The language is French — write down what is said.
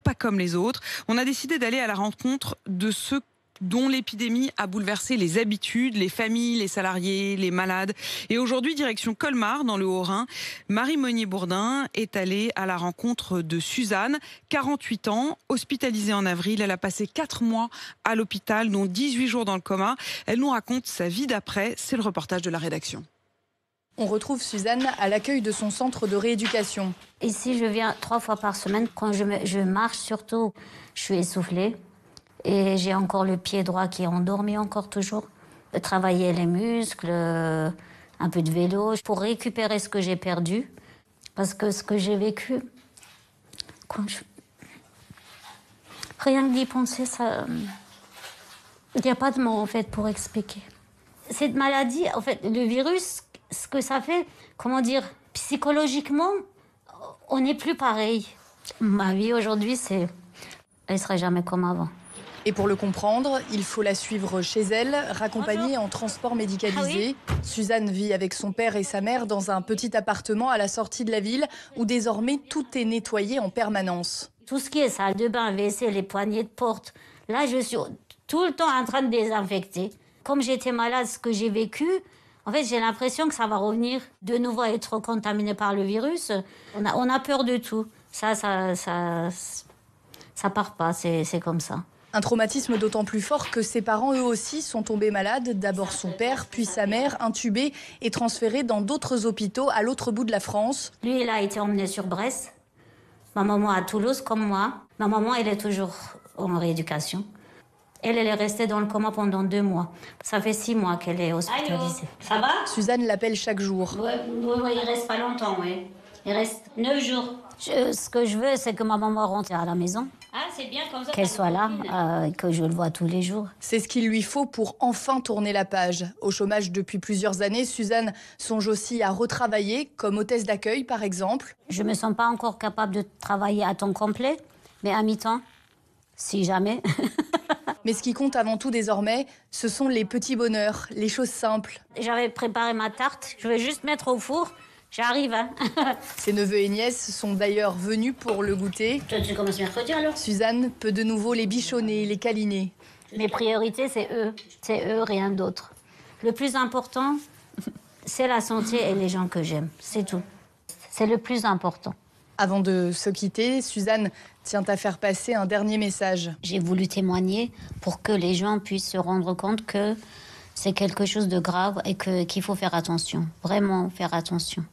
pas comme les autres. On a décidé d'aller à la rencontre de ceux dont l'épidémie a bouleversé les habitudes, les familles, les salariés, les malades. Et aujourd'hui, direction Colmar, dans le Haut-Rhin. Marie Monnier-Bourdin est allée à la rencontre de Suzanne, 48 ans, hospitalisée en avril. Elle a passé 4 mois à l'hôpital, dont 18 jours dans le coma. Elle nous raconte sa vie d'après. C'est le reportage de la rédaction. On retrouve Suzanne à l'accueil de son centre de rééducation. Ici, je viens 3 fois par semaine. Quand je marche, surtout, je suis essoufflée. Et j'ai encore le pied droit qui est endormi encore toujours. Travailler les muscles, un peu de vélo, pour récupérer ce que j'ai perdu. Parce que ce que j'ai vécu, rien que d'y penser, ça... Il n'y a pas de mots, en fait, pour expliquer. Cette maladie, en fait, le virus, ce que ça fait, comment dire, psychologiquement, on n'est plus pareil. Ma vie aujourd'hui, elle ne serait jamais comme avant. Et pour le comprendre, il faut la suivre chez elle, raccompagnée en transport médicalisé. Ah oui. Suzanne vit avec son père et sa mère dans un petit appartement à la sortie de la ville où désormais tout est nettoyé en permanence. Tout ce qui est salle de bain, WC, les poignées de porte, là je suis tout le temps en train de désinfecter. Comme j'étais malade, ce que j'ai vécu, en fait j'ai l'impression que ça va revenir de nouveau à être contaminé par le virus. On a peur de tout. Ça part pas, c'est comme ça. Un traumatisme d'autant plus fort que ses parents, eux aussi, sont tombés malades. D'abord son père, puis sa mère, intubés et transférés dans d'autres hôpitaux à l'autre bout de la France. Lui, il a été emmené sur Brest. Ma maman à Toulouse, comme moi. Ma maman, elle est toujours en rééducation. Elle est restée dans le coma pendant 2 mois. Ça fait 6 mois qu'elle est hospitalisée. Allô, ça va? Suzanne l'appelle chaque jour. Ouais, il reste pas longtemps, oui. Il reste 9 jours. Ce que je veux, c'est que ma maman rentre à la maison. Ah, c'est bien comme ça. Qu'elle soit là, que je le vois tous les jours. C'est ce qu'il lui faut pour enfin tourner la page. Au chômage depuis plusieurs années, Suzanne songe aussi à retravailler, comme hôtesse d'accueil par exemple. Je me sens pas encore capable de travailler à temps complet, mais à mi-temps, si jamais. Mais ce qui compte avant tout désormais, ce sont les petits bonheurs, les choses simples. J'avais préparé ma tarte, je vais juste mettre au four. J'arrive, hein. Ses neveux et nièces sont d'ailleurs venus pour le goûter. Tu commences mercredi alors? Suzanne peut de nouveau les bichonner, les câliner. Mes priorités, c'est eux, rien d'autre. Le plus important, c'est la santé et les gens que j'aime, c'est tout. C'est le plus important. Avant de se quitter, Suzanne tient à faire passer un dernier message. J'ai voulu témoigner pour que les gens puissent se rendre compte que c'est quelque chose de grave et qu'il faut faire attention, vraiment faire attention.